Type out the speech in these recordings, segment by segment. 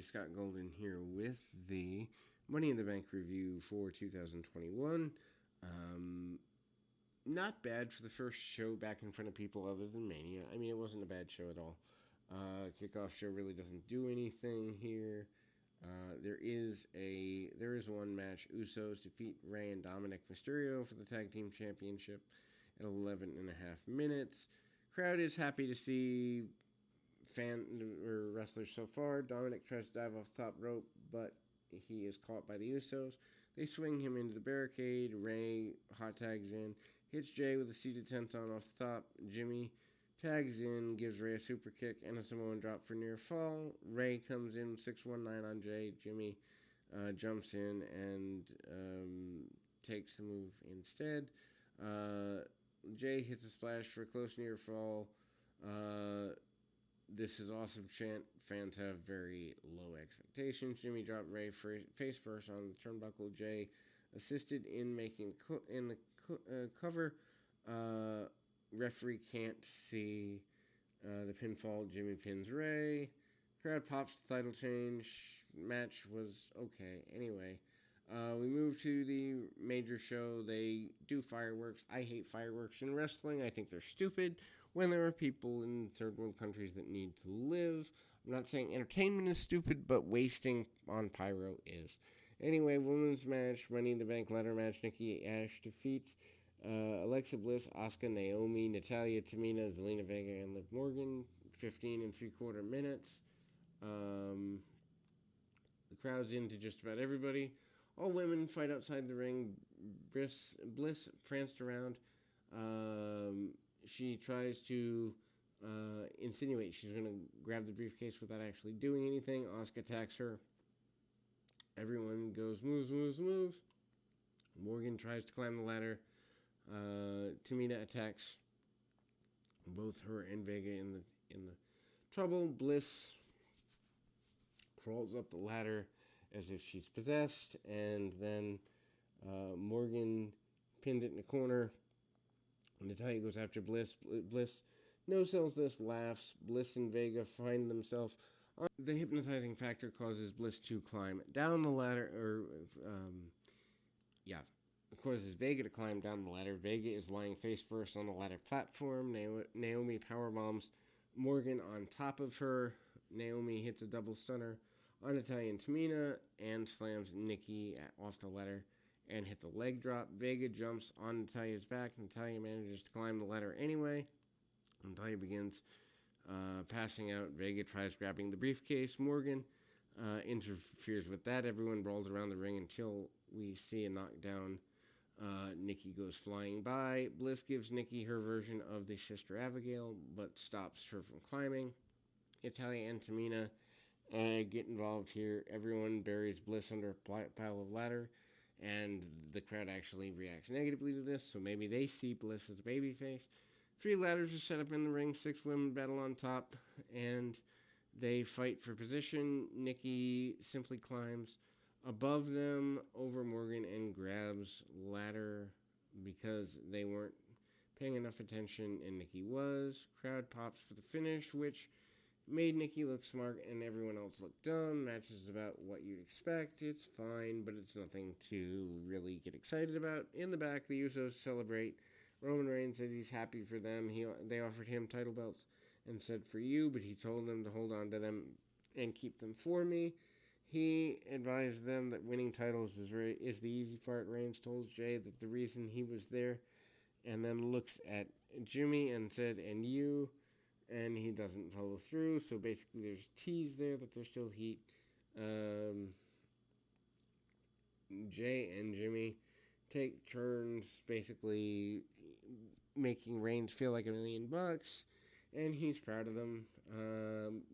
everybody. Scott Golden here with the Money in the Bank review for 2021. Not bad for the first show back in front of people other than Mania. I mean, it wasn't a bad show at all. Kickoff show really doesn't do anything here. There is one match. Usos defeat Rey and Dominic Mysterio for the Tag Team Championship at 11.5 minutes. Crowd is happy to see wrestlers so far. Dominic tries to dive off the top rope, but he is caught by the Usos. They swing him into the barricade. Rey hot tags in, hits Jay with a seated tenton off the top. Jimmy tags in, gives Rey a super kick and a Samoan drop for near fall. Rey comes in 619 on Jay. Jimmy jumps in and takes the move instead. Jay hits a splash for a close near fall. This is awesome chant. Fans have very low expectations. Jimmy dropped Rey face first on the turnbuckle. Jay assisted in making the cover. Referee can't see the pinfall. Jimmy pins Rey. Crowd pops the title change. Match was okay. Anyway, we move to the major show. They do fireworks. I hate fireworks in wrestling. I think they're stupid when there are people in third world countries that need to live. I'm not saying entertainment is stupid, but wasting on pyro is. Anyway, women's match, Money in the Bank ladder match. Nikki Ash defeats Alexa Bliss, Asuka, Naomi, Natalya, Tamina, Zelina Vega, and Liv Morgan. 15 3/4 minutes. The crowd's into just about everybody. All women fight outside the ring. Bliss pranced around. She tries to insinuate she's going to grab the briefcase without actually doing anything. Asuka attacks her. Everyone goes, moves. Morgan tries to climb the ladder. Tamina attacks both her and Vega in the trouble. Bliss crawls up the ladder as if she's possessed, and then Morgan pinned it in the corner. Natalya goes after Bliss. Bliss no-sells this, laughs. Bliss and Vega find themselves. The hypnotizing factor causes Bliss to climb down the ladder, causes Vega to climb down the ladder. Vega is lying face first on the ladder platform. Naomi powerbombs Morgan on top of her. Naomi hits a double stunner on Natalya and Tamina and slams Nikki off the ladder and hits a leg drop. Vega jumps on Natalya's back. Natalya manages to climb the ladder anyway. Natalya begins passing out. Vega tries grabbing the briefcase. Morgan interferes with that. Everyone rolls around the ring until we see a knockdown. Nikki goes flying by. Bliss gives Nikki her version of the Sister Abigail, but stops her from climbing. Natalya and Tamina get involved here. Everyone buries Bliss under a pile of ladder, and the crowd actually reacts negatively to this, so maybe they see Bliss as a babyface. 3 ladders are set up in the ring. 6 women battle on top, and they fight for position. Nikki simply climbs above them over Morgan and grabs ladder because they weren't paying enough attention, and Nikki was. Crowd pops for the finish, which made Nikki look smart and everyone else look dumb. Match is about what you'd expect. It's fine, but it's nothing to really get excited about. In the back, the Usos celebrate. Roman Reigns says he's happy for them. They offered him title belts and said for you, but he told them to hold on to them and keep them for me. He advised them that winning titles is the easy part. Reigns told Jay that the reason he was there, and then looks at Jimmy and said, and you, and he doesn't follow through. So basically there's tease there that there's still heat. Jay and Jimmy take turns basically making Reigns feel like $1 million, and he's proud of them.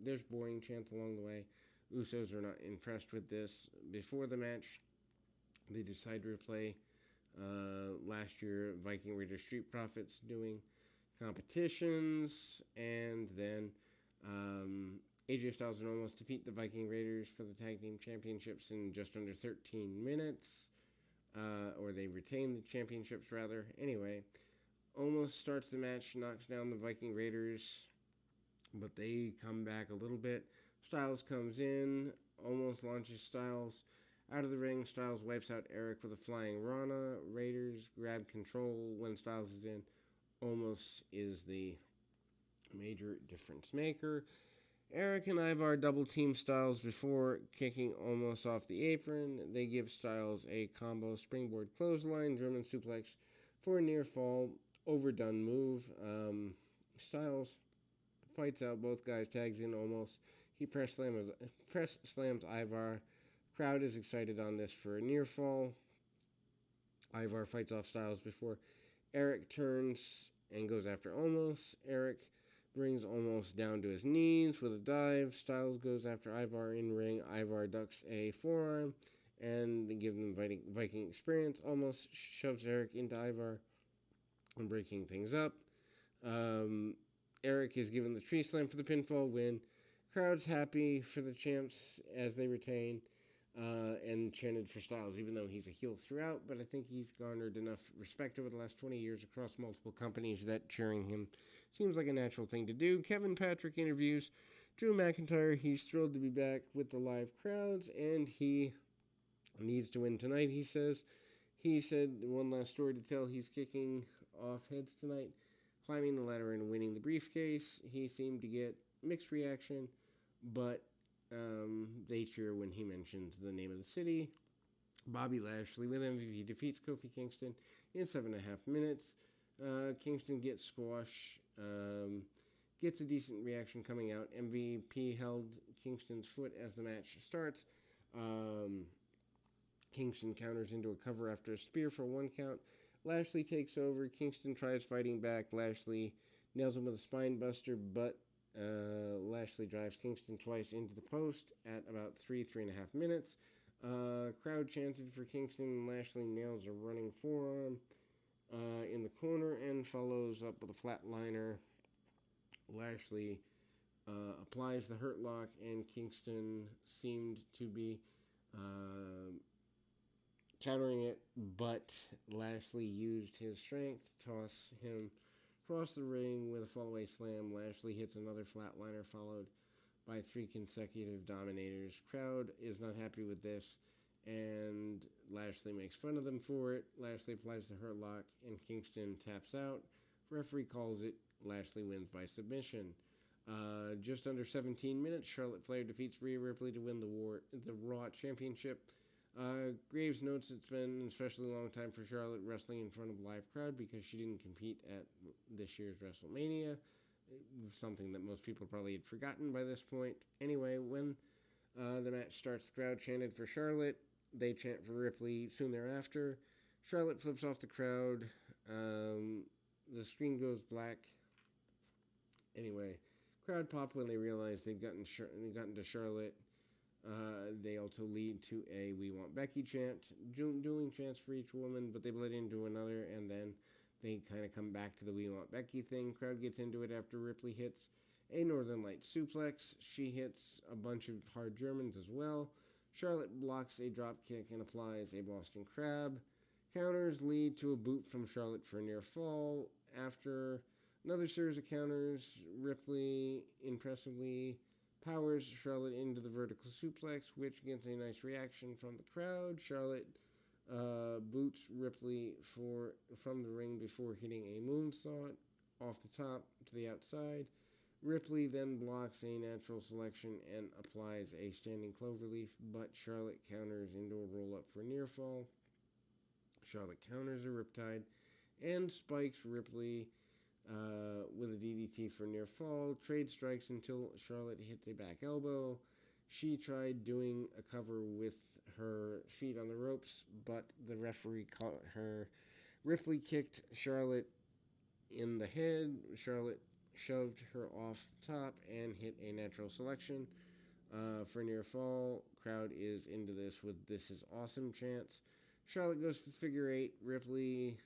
There's boring chants along the way. Usos are not impressed with this. Before the match, they decide to replay last year Viking Raiders Street Profits doing competitions, and then AJ Styles and Omos defeat the Viking Raiders for the Tag Team Championships in just under 13 minutes. Or they retain the championships, rather. Anyway, Omos starts the match, knocks down the Viking Raiders, but they come back a little bit. Styles comes in, almost launches Styles out of the ring. Styles wipes out Eric with a flying Rana. Raiders grab control when Styles is in. Almost is the major difference maker. Eric and Ivar double team Styles before kicking almost off the apron. They give Styles a combo springboard clothesline, German suplex for a near fall, overdone move. Styles fights out both guys, tags in almost. He press slams Ivar. Crowd is excited on this for a near fall. Ivar fights off Styles before Eric turns and goes after Almost. Eric brings Almost down to his knees with a dive. Styles goes after Ivar in ring. Ivar ducks a forearm and they give them Viking experience. Almost shoves Eric into Ivar and breaking things up. Eric is given the tree slam for the pinfall win. Crowd's happy for the champs as they retain and chanted for Styles, even though he's a heel throughout. But I think he's garnered enough respect over the last 20 years across multiple companies that cheering him seems like a natural thing to do. Kevin Patrick interviews Drew McIntyre. He's thrilled to be back with the live crowds, and he needs to win tonight, he says. He said one last story to tell. He's kicking off heads tonight, climbing the ladder and winning the briefcase. He seemed to get mixed reaction, but they cheer when he mentions the name of the city. Bobby Lashley with MVP defeats Kofi Kingston in 7.5 minutes. Kingston gets squash, gets a decent reaction coming out. MVP held Kingston's foot as the match starts. Kingston counters into a cover after a spear for 1 count. Lashley takes over. Kingston tries fighting back. Lashley nails him with a spine buster, but Lashley drives Kingston twice into the post at about 3.5 minutes. Crowd chanted for Kingston. Lashley nails a running forearm in the corner and follows up with a flatliner. Lashley applies the hurt lock, and Kingston seemed to be countering it, but Lashley used his strength to toss him across the ring with a fallaway slam. Lashley hits another flatliner, followed by 3 consecutive dominators. Crowd is not happy with this, and Lashley makes fun of them for it. Lashley applies the hurt lock, and Kingston taps out. Referee calls it. Lashley wins by submission. Just under 17 minutes, Charlotte Flair defeats Rhea Ripley to win the Raw Championship. Graves notes it's been an especially long time for Charlotte wrestling in front of a live crowd because she didn't compete at this year's WrestleMania, something that most people probably had forgotten by this point. Anyway, when the match starts, the crowd chanted for Charlotte. They chant for Ripley soon thereafter. Charlotte flips off the crowd. The screen goes black. Anyway, crowd pop when they realize they've gotten to Charlotte. They also lead to a "We Want Becky" chant, dueling chants for each woman, but they bled into another, and then they kind of come back to the "We Want Becky" thing. Crowd gets into it after Ripley hits a Northern Light suplex. She hits a bunch of hard Germans as well. Charlotte blocks a drop kick and applies a Boston Crab. Counters lead to a boot from Charlotte for a near fall. After another series of counters, Ripley impressively powers Charlotte into the vertical suplex, which gets a nice reaction from the crowd. Charlotte boots Ripley from the ring before hitting a moonsault off the top to the outside. Ripley then blocks a natural selection and applies a standing cloverleaf, but Charlotte counters into a roll-up for near fall. Charlotte counters a Riptide and spikes Ripley with a DDT for near fall. Trade strikes until Charlotte hits a back elbow. She tried doing a cover with her feet on the ropes, but the referee caught her. Ripley kicked Charlotte in the head. Charlotte shoved her off the top and hit a natural selection for near fall. Crowd is into this with "This is awesome" chants. Charlotte goes for the figure 8. Ripley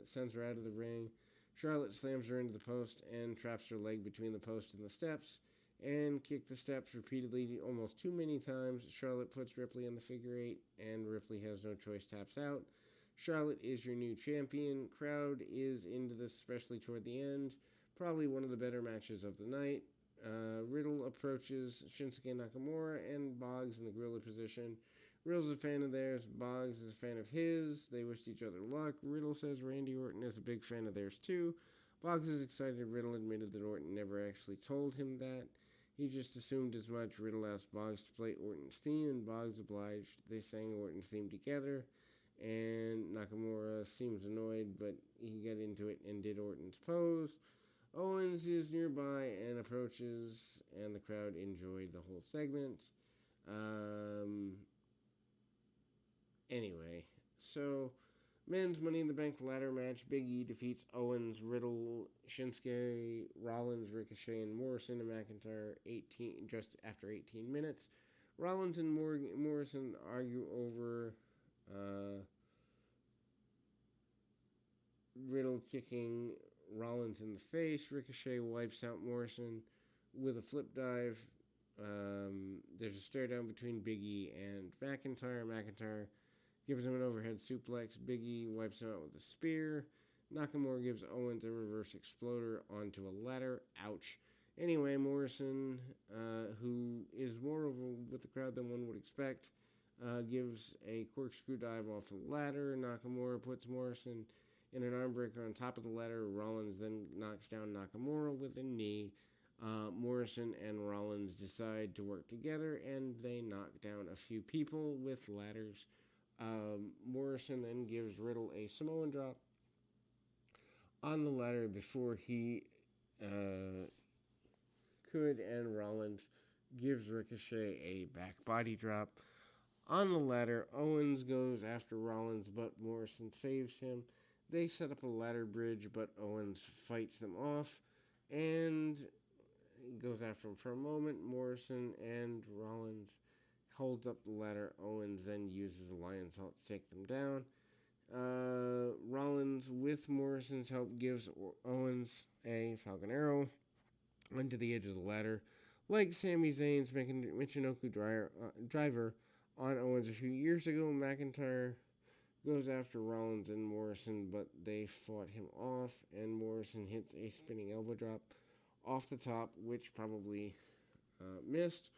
sends her out of the ring. Charlotte slams her into the post and traps her leg between the post and the steps and kicked the steps repeatedly, almost too many times. Charlotte puts Ripley in the figure 8, and Ripley has no choice, taps out. Charlotte is your new champion. Crowd is into this, especially toward the end. Probably one of the better matches of the night. Riddle approaches Shinsuke Nakamura and Boggs in the gorilla position. Riddle's a fan of theirs. Boggs is a fan of his. They wished each other luck. Riddle says Randy Orton is a big fan of theirs too. Boggs is excited. Riddle admitted that Orton never actually told him that. He just assumed as much. Riddle asked Boggs to play Orton's theme, and Boggs obliged. They sang Orton's theme together, and Nakamura seems annoyed, but he got into it and did Orton's pose. Owens is nearby and approaches, and the crowd enjoyed the whole segment. Anyway, so men's Money in the Bank ladder match. Big E defeats Owens, Riddle, Shinsuke, Rollins, Ricochet, and Morrison and McIntyre just after 18 minutes. Rollins and Morrison argue over Riddle kicking Rollins in the face. Ricochet wipes out Morrison with a flip dive. There's a stare down between Big E and McIntyre. McIntyre gives him an overhead suplex. Big E wipes him out with a spear. Nakamura gives Owens a reverse exploder onto a ladder. Ouch. Anyway, Morrison, who is more with the crowd than one would expect, gives a corkscrew dive off the ladder. Nakamura puts Morrison in an armbreaker on top of the ladder. Rollins then knocks down Nakamura with a knee. Morrison and Rollins decide to work together, and they knock down a few people with ladders. Morrison then gives Riddle a Samoan drop on the ladder before he could, and Rollins gives Ricochet a back body drop on the ladder. Owens goes after Rollins, but Morrison saves him. They set up a ladder bridge, but Owens fights them off and goes after him for a moment. Morrison and Rollins holds up the ladder. Owens then uses a Lion's Salt to take them down. Rollins, with Morrison's help, gives Owens a Falcon Arrow onto the edge of the ladder, like Sami Zayn's Michinoku driver on Owens a few years ago. McIntyre goes after Rollins and Morrison, but they fought him off, and Morrison hits a spinning elbow drop off the top, which probably missed.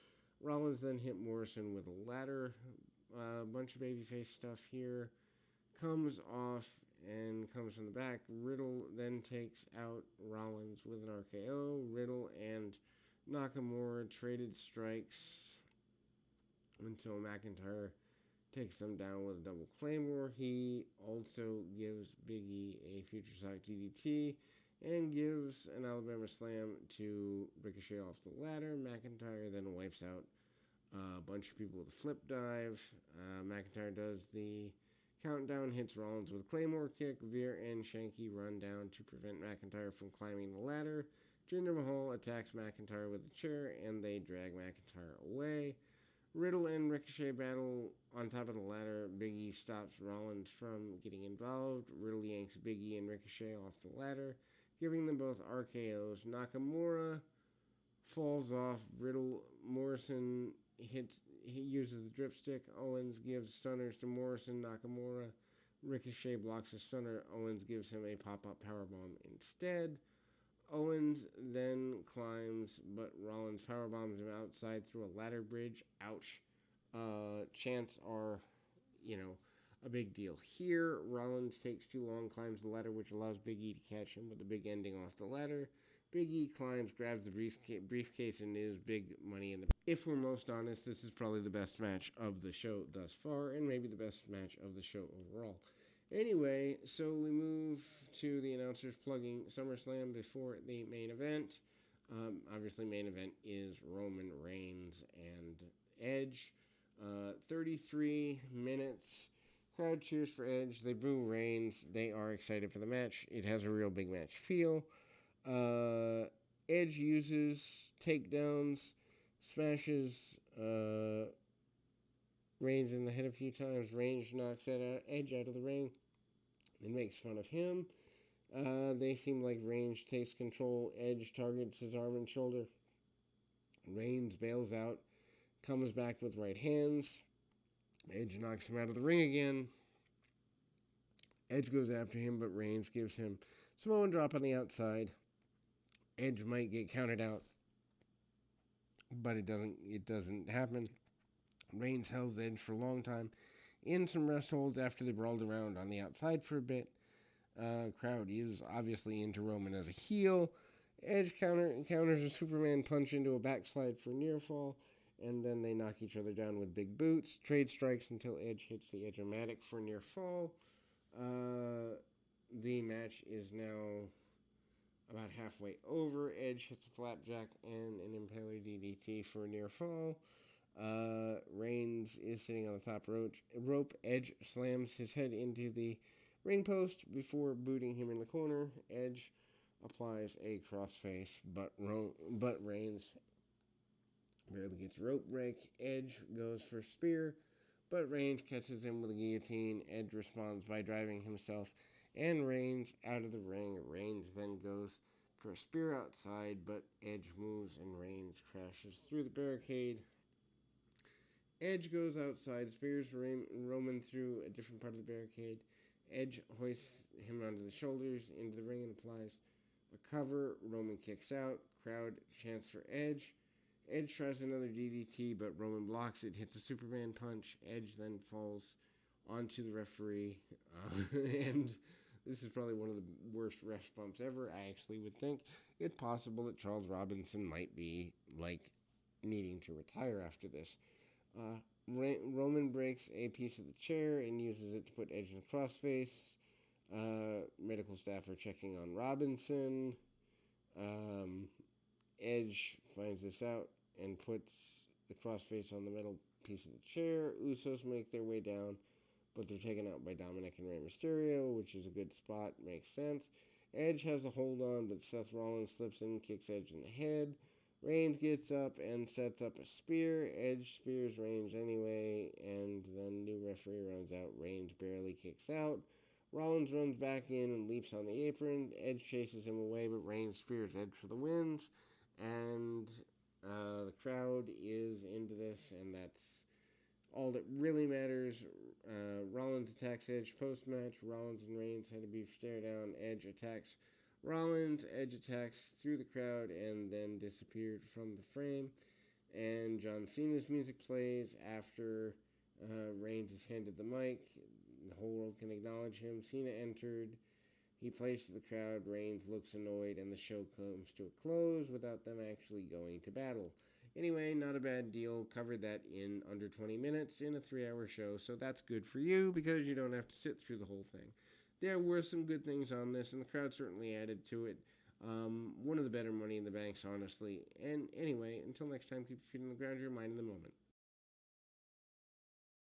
Rollins then hit Morrison with a ladder. A bunch of babyface stuff here. Comes off and comes from the back. Riddle then takes out Rollins with an RKO. Riddle and Nakamura traded strikes until McIntyre takes them down with a double claymore. He also gives Big E a future sonic DDT and gives an Alabama slam to Ricochet off the ladder. McIntyre then wipes out a bunch of people with a flip dive. McIntyre does the countdown, hits Rollins with a claymore kick. Veer and Shanky run down to prevent McIntyre from climbing the ladder. Jinder Mahal attacks McIntyre with a chair, and they drag McIntyre away. Riddle and Ricochet battle on top of the ladder. Big E stops Rollins from getting involved. Riddle yanks Big E and Ricochet off the ladder, giving them both RKOs. Nakamura falls off. Morrison he uses the dripstick. Owens gives stunners to Morrison. Nakamura. Ricochet blocks a stunner. Owens gives him a pop-up powerbomb instead. Owens then climbs, but Rollins powerbombs him outside through a ladder bridge. Ouch. Chants are, a big deal here. Rollins takes too long, climbs the ladder, which allows Big E to catch him with a big ending off the ladder. Big E climbs, grabs the briefcase, and is big money in the... If we're most honest, this is probably the best match of the show thus far, and maybe the best match of the show overall. Anyway, so we move to the announcers plugging SummerSlam before the main event. Obviously, main event is Roman Reigns and Edge. 33 minutes. Crowd cheers for Edge. They boo Reigns. They are excited for the match. It has a real big match feel. Edge uses takedowns, smashes Reigns in the head a few times. Reigns knocks Edge out of the ring and makes fun of him. They seem like Reigns takes control. Edge targets his arm and shoulder. Reigns bails out, comes back with right hands. Edge knocks him out of the ring again. Edge goes after him, but Reigns gives him Samoan drop on the outside. Edge might get counted out but it doesn't happen. Reigns held Edge for a long time in some rest holds after they brawled around on the outside for a bit. Crowd is obviously into Roman as a heel. Edge counters a Superman punch into a backslide for a near fall, and then they knock each other down with big boots. Trade strikes until Edge hits the Edge-O-Matic for a near fall. The match is now about halfway over. Edge hits a flapjack and an impaler DDT for a near fall. Reigns is sitting on the top rope. Edge slams his head into the ring post before booting him in the corner. Edge applies a crossface, but Reigns barely gets a rope break. Edge goes for a spear, but Reigns catches him with a guillotine. Edge responds by driving himself and Reigns out of the ring. Reigns then goes for a spear outside, but Edge moves and Reigns crashes through the barricade. Edge goes outside, spears Roman through a different part of the barricade. Edge hoists him onto the shoulders into the ring and applies a cover. Roman kicks out. Crowd chants for Edge. Edge tries another DDT, but Roman blocks it, hits a Superman punch. Edge then falls onto the referee. And this is probably one of the worst ref bumps ever. I actually would think it's possible that Charles Robinson might be, needing to retire after this. Roman breaks a piece of the chair and uses it to put Edge in a crossface. Medical staff are checking on Robinson. Edge finds this out and puts the crossface on the metal piece of the chair. Usos make their way down, but they're taken out by Dominic and Rey Mysterio, which is a good spot. Makes sense. Edge has a hold on, but Seth Rollins slips in and kicks Edge in the head. Reigns gets up and sets up a spear. Edge spears Reigns anyway, and then new referee runs out. Reigns barely kicks out. Rollins runs back in and leaps on the apron. Edge chases him away, but Reigns spears Edge for the wins. And the crowd is into this, and that's all that really matters. Rollins attacks Edge post-match. Rollins and Reigns had a beef stare down. Edge attacks Rollins. Edge attacks through the crowd and then disappeared from the frame. And John Cena's music plays after Reigns is handed the mic. The whole world can acknowledge him. Cena entered. He plays to the crowd. Reigns looks annoyed, and the show comes to a close without them actually going to battle. Anyway, not a bad deal. Covered that in under 20 minutes in a 3-hour show, so that's good for you because you don't have to sit through the whole thing. There were some good things on this, and the crowd certainly added to it. One of the better Money in the Banks, honestly. And anyway, until next time, keep your feet on the ground, your mind in the moment.